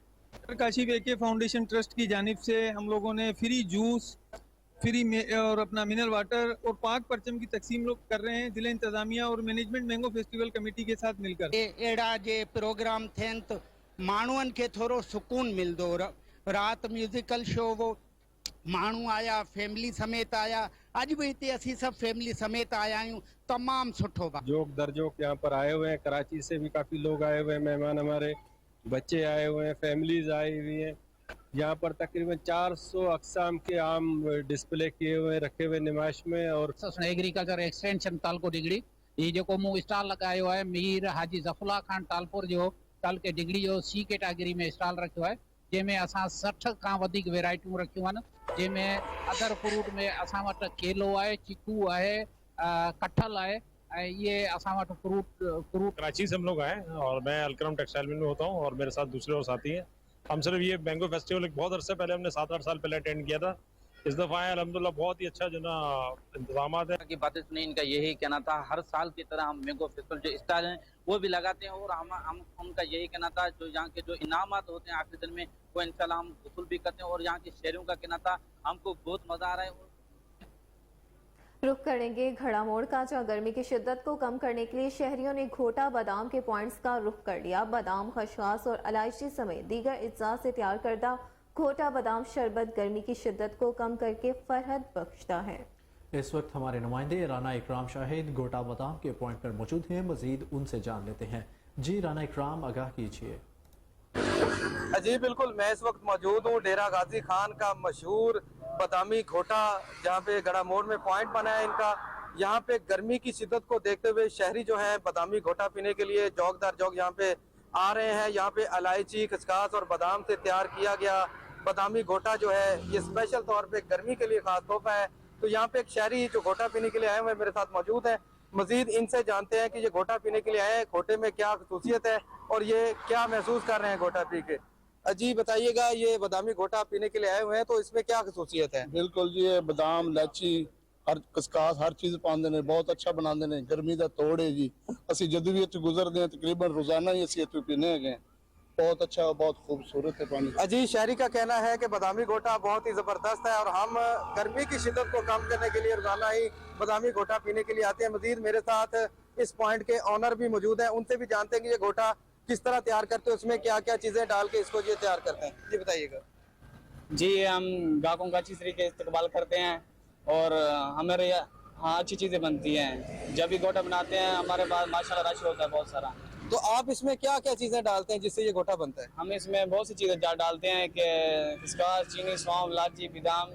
کاشف AK فاؤنڈیشن ٹرسٹ کی جانب سے ہم لوگوں نے فری جوس، فری اور اپنا منرل واٹر اور پاک پرچم کی تقسیم لوگ کر رہے ہیں، ضلع انتظامیہ اور مینجمنٹ مینگو فیسٹیول کمیٹی کے ساتھ مل کر۔ اڑا جے پروگرام تھین تو مانوان کے تھوڑو سکون ملدو، رات میوزیکل شو وہ مانو آیا، فیملی سمیت آیا، اج بھی اتنے اسی سب فیملی سمیت آیا ہوں، تمام سٹھو با جوک در جوک یہاں پر آئے ہوئے ہیں، کراچی سے بھی کافی لوگ آئے ہوئے ہیں، مہمان ہمارے، بچے آئے ہوئے ہیں، فیملیز آئی ہوئی ہیں۔ یہاں پر تقریباً 400 اقسام کے آم ڈسپلے کیے ہوئے رکھے ہوئے نمائش میں، اور ایگریکلچر ایکسٹینشن تالکو ڈگڑی یہ جو مو اسٹال لگاयो ہے میر حاجی ظفلا خان ٹالپور جو تل کے ڈگڑی جو C कैटेगरी में स्टॉल रखियो आहे, जंहिंमें असां 60 खां वधीक वेराइटियूं रखियूं आहिनि, जंहिंमें अदर फ्रूट में असां वटि केलो आहे, चीकू आहे, कटहल आहे, ये असां वटि फ्रूट। कराची से हम लोग आए और मैं अलकरम टेक्सटाइल मिल में होता हूँ और मेरे साथ दूसरे और साथी हैं। हम सिर्फ ये मैंगो फेस्टिवल एक बहुत अरसे पहले हमने 7-8 साल पहले अटेंड किया था। इस दफ़ा आए अल्हम्दुलिल्लाह बहुत ही अच्छा जो ना इंतजाम है की बातें सुनी, इनका यही कहना था हर साल की तरह हम मैंगो फेस्टिवल जो स्टाल हैं वो भी लगाते हैं, और हम उनका यही कहना था जो यहाँ के जो इनामात होते हैं आखिरी दिन में वो इंशाल्लाह हम वसूल भी करते हैं, और यहाँ के शहरियों का कहना था हमको बहुत मजा आ रहा है। रुख करेंगे घड़ा मोड़ का, जहाँ गर्मी की शिद्दत को कम करने के लिए शहरियों ने घोटा बादाम के पॉइंट्स का रुख कर लिया। बादाम, खसखस और इलायची समेत दीगर अज्जा से तैयार करदा घोटा बादाम शरबत गर्मी की शिद्दत को कम करके फरहत बख्शता है। इस वक्त हमारे नुमाइंदे राना इकराम शाहिद गोटा बादाम के पॉइंट पर मौजूद हैं। मजीद उनसे जान लेते हैं। जी राना इकराम, आगाह कीजिए। जी बिल्कुल, मैं इस वक्त मौजूद हूँ डेरा गाजी खान का मशहूर बादामी घोटा, जहाँ पे गड़ा मोड़ में पॉइंट बना है इनका। यहाँ पे गर्मी की शिद्दत को देखते हुए शहरी जो है बादामी घोटा पीने के लिए जौक दर जौक यहाँ पे आ रहे हैं। यहाँ पे इलायची, खसखस और बादाम से तैयार किया गया बादामी घोटा जो है ये स्पेशल तौर पे गर्मी के लिए खास तोहफा है। तो यहाँ पे एक शहरी जो घोटा पीने के लिए आए हुए मेरे साथ मौजूद है। मजीद इनसे जानते हैं कि ये घोटा पीने के लिए आए हैं, घोटे में क्या खसूसियत है और ये क्या महसूस कर रहे हैं घोटा पी के। जी बताइएगा, ये बादामी घोटा पीने के लिए आए हुए हैं तो इसमें क्या खसूसियत है? बिल्कुल जी, ये बादाम, इलायची, हर कसकास हर चीज पाते ने, बहुत अच्छा बनाते ने। गर्मी का तोड़ है जी, असि जदों भी इत्थे गुजरदे हैं तकरीबन रोजाना ही असि इत्थे पीने हैं। बहुत अच्छा, बहुत खूबसूरत है पानी। अजी शहरी का कहना है कि बादामी घोटा बहुत ही जबरदस्त है और हम गर्मी की शिद्दत को कम करने के लिए रोजाना ही बादामी घोटा पीने के लिए आते हैं। मजीद मेरे साथ इस पॉइंट के ऑनर भी मौजूद हैं, उनसे भी जानते हैं कि ये घोटा किस तरह तैयार करते हैं, उसमें क्या क्या चीजें डाल के इसको ये तैयार करते हैं। जी बताइएगा। जी हम ग्राहकों का अच्छी तरीके से इस्तेमाल करते हैं और हमारे यहाँ अच्छी चीज़ें बनती हैं। जब भी घोटा बनाते हैं हमारे पास माशाल्लाह रश होता है बहुत सारा। तो आप इसमें क्या क्या चीजें डालते हैं जिससे ये घोटा बनता है? हम इसमें बहुत सी चीज़ें डालते हैं कि खसखस, चीनी, सौंफ, इलायची, बादाम,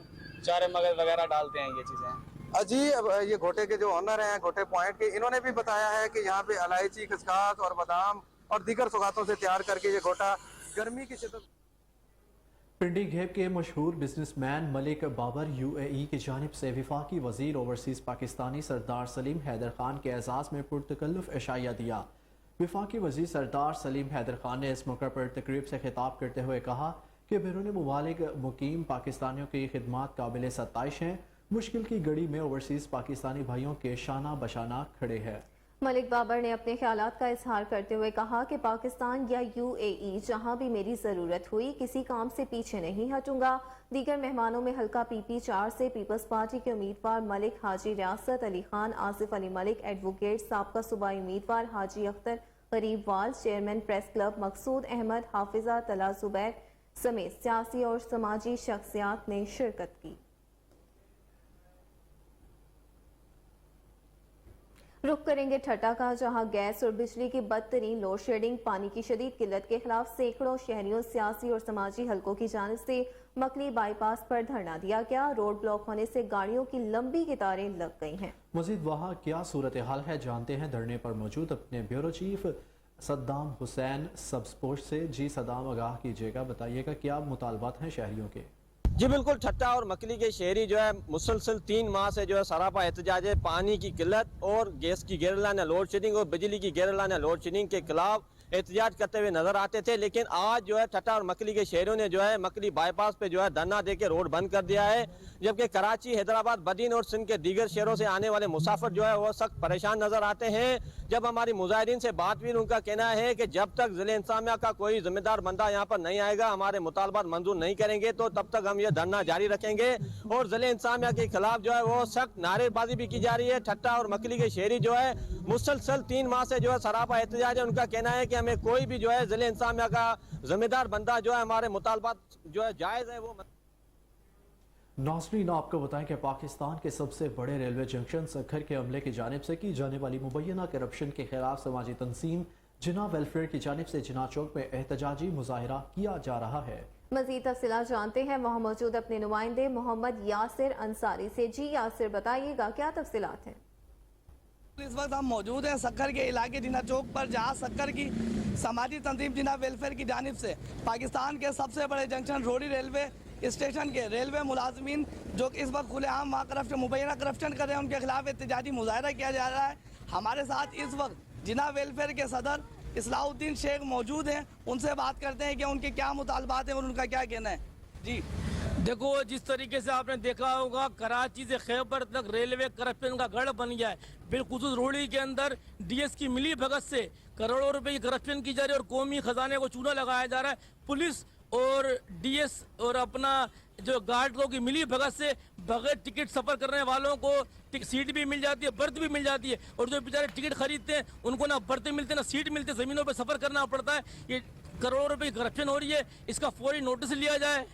चारे मगज वगैरह डालते हैं ये चीज़ें। अजी अब ये घोटे के जो ऑनर हैं घोटे पॉइंट के, इन्होंने भी बताया है कि यहाँ पे इलायची, खसखस और बादाम और दीगर सौगातों से तैयार करके ये घोटा गर्मी की शिद्दत। पिंडी घेब के मशहूर बिजनेसमैन मलिक बाबर UAE की जानिब से वफाकी वजीर ओवरसीज़ पाकिस्तानी सरदार सलीम हैदर खान के एजाज़ में पुरतकल्लुफ़ एशाया दिया। वफाकी वजीर सरदार सलीम हैदर खान ने इस मौके पर तकरीब से खिताब करते हुए कहा कि बैरून मुमालिक मुकीम पाकिस्तानियों की खिदमात काबिल सत्ताइश हैं। मुश्किल की घड़ी में ओवरसीज़ पाकिस्तानी भाइयों के शाना बशाना खड़े हैं। मलिक बाबर ने अपने ख्यालात का इजहार करते हुए कहा कि पाकिस्तान या UAE जहां भी मेरी ज़रूरत हुई किसी काम से पीछे नहीं हटूंगा। दीगर मेहमानों में हल्का PP 4 से पीपल्स पार्टी के उम्मीदवार मलिक हाजी रियासत अली खान, आसिफ अली मलिक एडवोकेट, साबका सूबाई उम्मीदवार हाजी अख्तर गरीब वाल, चेयरमैन प्रेस क्लब मकसूद अहमद, हाफिजा तला जुबैर समेत सियासी और समाजी शख्सियात ने शिरकत की। रुख करेंगे ठट्टा का, जहां गैस और बिजली की बदतरीन लोड शेडिंग, पानी की शदीद किल्लत के खिलाफ सैकड़ों शहरियों, सियासी और समाजी हलकों की जानिब से मकली बाईपास पर धरना दिया गया। रोड ब्लॉक होने से गाड़ियों की लंबी कतारें लग गई हैं। मजीद वहाँ क्या सूरत हाल है जानते हैं धरने पर मौजूद अपने ब्यूरो चीफ सद्दाम हुसैन सब्सपोस्ट से। जी सद्दाम, आगाह कीजिएगा, बताइएगा क्या मुतालबात हैं शहरियों के? जी बिल्कुल, ठट्टा और मकली के शहरी जो है मुसलसल 3 माह से जो है सरापा एहतजाज है पानी की किल्लत और गैस की गैरलाना लोड शेडिंग और बिजली की गैरलाना लोड शेडिंग के खिलाफ एहतजाज करते हुए नजर आते थे। लेकिन आज जो है ठट्टा और मकली के शहरों ने जो है मकली बाईपास पे जो है धरना देके रोड बंद कर दिया है, जबकि कराची, हैदराबाद, बदीन और सिंध के दीगर शहरों से आने वाले मुसाफिर जो है वो सख्त परेशान नजर आते हैं। जब हमारी मुजाहिदीन से बात हुई, उनका कहना है कि जब तक ज़िले इंतज़ामिया का कोई जिम्मेदार बंदा यहाँ पर नहीं आएगा, हमारे मुतालबात मंजूर नहीं करेंगे तो तब तक हम ये धरना जारी रखेंगे। और ज़िले इंतज़ामिया के खिलाफ जो है वो सख्त नारेबाजी भी की जा रही है। ठट्टा और मकली के शहरी जो है मुसलसल 3 माह से जो है सरापा एहतजाज है। उनका कहना है कि हमें कोई भी जो है ज़िले इंतज़ामिया का जिम्मेदार बंदा जो है हमारे मुतालबात जो है जायज़ है वो। नाज़रीन, आपको बताएं कि पाकिस्तान के सबसे बड़े रेलवे जंक्शन सक्खर के अमले की जानिब से की जाने वाली मुबैना करप्शन के खिलाफ समाजी तंजीम जिना वेलफेयर की जानिब से जिना चौक में एहतजाजी मुजाहिरा किया जा रहा है। मज़ीद तफसीलात जानते हैं वहाँ मौजूद अपने नुमाइंदे मोहम्मद यासिर अंसारी से। जी यासिर, बताइएगा क्या तफसीलात हैं? इस वक्त हम मौजूद हैं सक्खर के इलाके जिना चौक पर, जहां सक्खर की समाजी तंजीम जिना वेलफेयर की जानिब से पाकिस्तान के सबसे बड़े जंक्शन रोडी रेलवे स्टेशन के रेलवे मुलाजमीन जो इस वक्त खुलेआम वहाँ करप्शन मुबैना करप्शन कर रहे हैं, उनके खिलाफ एहतजाजी मुजाहिरा किया जा रहा है। हमारे साथ इस वक्त जिना वेलफेयर के सदर इस्लाहुद्दीन शेख मौजूद हैं, उनसे बात करते हैं कि उनके क्या मुतालबात हैं और उनका क्या कहना है। जी देखो, जिस तरीके से आपने देखा होगा कराची से खैबर तक रेलवे करप्शन का गढ़ बन गया है। बिलखुसूस रोड़ी के अंदर DS की मिली भगत से करोड़ों रुपए की करप्शन की जा रही है और कौमी खजाने को चूना लगाया जा रहा है। पुलिस और DS और अपना जो गार्डों की मिली भगत से बगैर टिकट सफर करने वालों को सीट भी मिल जाती है, बर्थ भी मिल जाती है, और जो बेचारे टिकट खरीदते हैं उनको ना बर्थ मिलते ना सीट मिलते, जमीनों पर सफर करना पड़ता है। ये करोड़ों रुपए की करप्शन हो रही है, इसका फौरी नोटिस लिया जाए।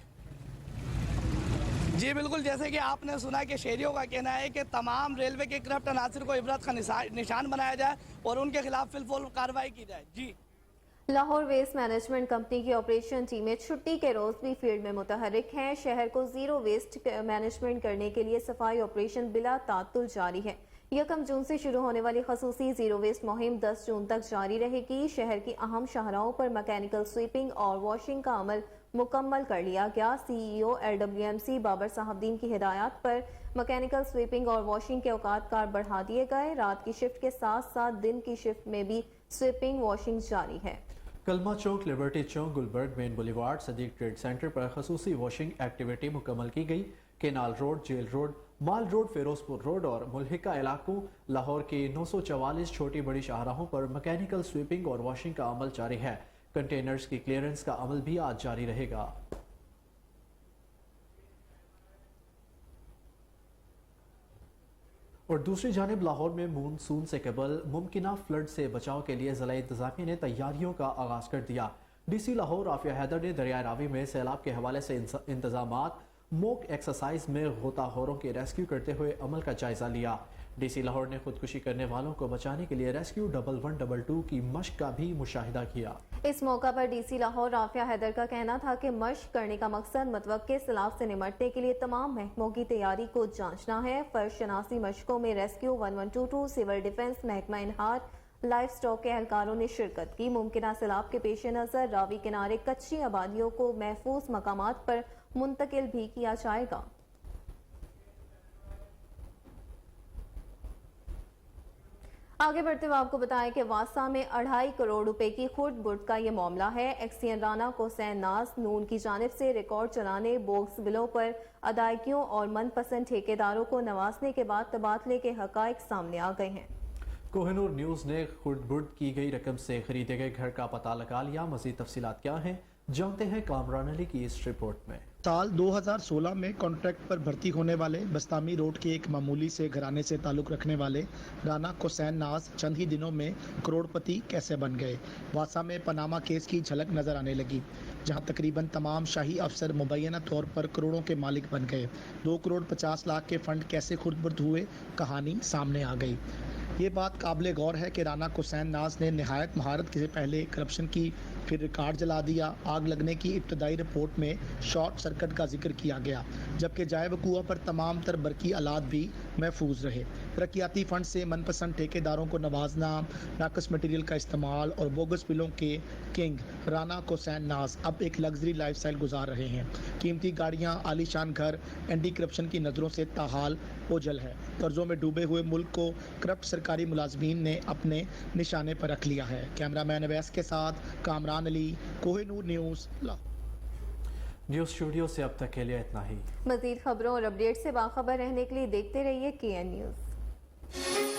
जी बिल्कुल, जैसे कि आपने सुना कि शहरियों का कहना है कि तमाम रेलवे के करप्ट अनासर को इबरत का निशान बनाया जाए और उनके खिलाफ फिलफूल कार्रवाई की जाए। जी लाहौर वेस्ट मैनेजमेंट कंपनी की ऑपरेशन टीमें छुट्टी के रोज भी फील्ड में मुतहरिक हैं। शहर को जीरो वेस्ट मैनेजमेंट करने के लिए सफाई ऑपरेशन बिला तातुल जारी है। 1 जून से शुरू होने वाली खसूसी जीरो वेस्ट मुहिम 10 जून तक जारी रहेगी। शहर की अहम शाहराहों पर मैकेनिकल स्वीपिंग और वॉशिंग का अमल मुकम्मल कर लिया गया। CEO LWMC बाबर साहबदीन की हिदायत पर मैकेनिकल स्वीपिंग और वॉशिंग के औकात कार बढ़ा दिए गए। रात की शिफ्ट के साथ साथ दिन की शिफ्ट में भी स्वीपिंग वॉशिंग जारी है। Kalma Chowk, Liberty Chowk, Gulberg Main Boulevard, Sadiq Trade Centre पर खसूसी वॉशिंग एक्टिविटी मुकम्मल की गई। Canal Road, Jail Road, Mall Road, Ferozepur Road और मुल्हिका इलाकों लाहौर के 944 छोटी बड़ी शाहराहों पर मैकेनिकल स्वीपिंग और वॉशिंग का अमल जारी है। कंटेनर्स की क्लियरेंस का अमल भी आज जारी रहेगा। और दूसरी जानिब लाहौर में मानसून से कबल मुमकिना फ्लड से बचाव के लिए ज़िला इंतज़ामिया ने तैयारियों का आगाज़ कर दिया। DC लाहौर आफिया हैदर ने दरिया रावी में सैलाब के हवाले से इंतजामात, मॉक एक्सरसाइज में गोताखोरों के रेस्क्यू करते हुए अमल का जायजा लिया। DC लाहौर ने खुदकुशी करने वालों को बचाने के लिए रेस्क्यू 1122 की मशक का भी मुशाहिदा किया। इस मौका पर DC लाहौर आफिया हैदर का कहना था कि मशक करने का मकसद मतवक्के सैलाब से निमटने के लिए तमाम महकमों की तैयारी को जांचना है। फर्श शनासी मशकों में रेस्क्यू 1122, सिविल डिफेंस, महकमा इनहार, लाइफ स्टॉक के एहलकारों ने शिरकत की। मुमकिना सैलाब के पेश नज़र रावी किनारे कच्ची आबादियों को महफूज मकामात पर मुंतकिल भी किया जाएगा। आगे बढ़ते हुए आपको बताएं कि वासा में 2.5 करोड़ रुपए की खुर्द बुर्द का ये मामला है। एक्सियन राना कोसैन नाज नून की जानिब से रिकॉर्ड चलाने, बोग्स बिलों पर अदायगियों और मनपसंद ठेकेदारों को नवाजने के बाद तबादले के हकाइक सामने आ गए हैं। कोहिनूर न्यूज़ ने खुर्द बुर्द की गई रकम से खरीदे गए घर का पता लगा लिया। मज़ीद तफसीलात क्या हैं, जानते हैं कामरान अली की इस रिपोर्ट में। साल 2016 में कॉन्ट्रैक्ट पर भर्ती होने वाले बस्तामी रोड के एक मामूली से घराने से ताल्लुक़ रखने वाले राना कोसैन नाज चंद ही दिनों में करोड़पति कैसे बन गए। वासा में पनामा केस की झलक नजर आने लगी, जहां तकरीबन तमाम शाही अफसर मुबैना तौर पर करोड़ों के मालिक बन गए। 2 करोड़ 50 लाख के फंड कैसे खुर्द-बुर्द हुए, कहानी सामने आ गई। ये बात काबिल गौर है कि राना कोसैन नाज ने नहायत महारत से पहले करप्शन की, फिर रिकॉर्ड जला दिया। आग लगने की इब्तदाई रिपोर्ट में शॉर्ट सर्किट का जिक्र किया गया, जबकि जाए वकूआ पर तमाम तर बरकी आलात भी महफूज रहे। तरक्याती फंड से मनपसंद ठेकेदारों को नवाजना, नाकस मटेरियल का इस्तेमाल और बोगस बिलों के किंग राना कोसैन नाज अब एक लग्जरी लाइफस्टाइल गुजार रहे हैं। कीमती गाड़ियां, आलीशान घर, एंटी करप्शन की नज़रों से ताहाल ओझल है। कर्जों में डूबे हुए मुल्क को करप्ट सरकारी मुलाजमीन ने अपने निशाने पर रख लिया है। कैमरामैन अवैस के साथ Kamran Ali, Kohinoor news. News studio से अब तक के लिए इतना ही। मज़ीद खबरों और अपडेट से बाखबर रहने के लिए देखते रहिए KN न्यूज़।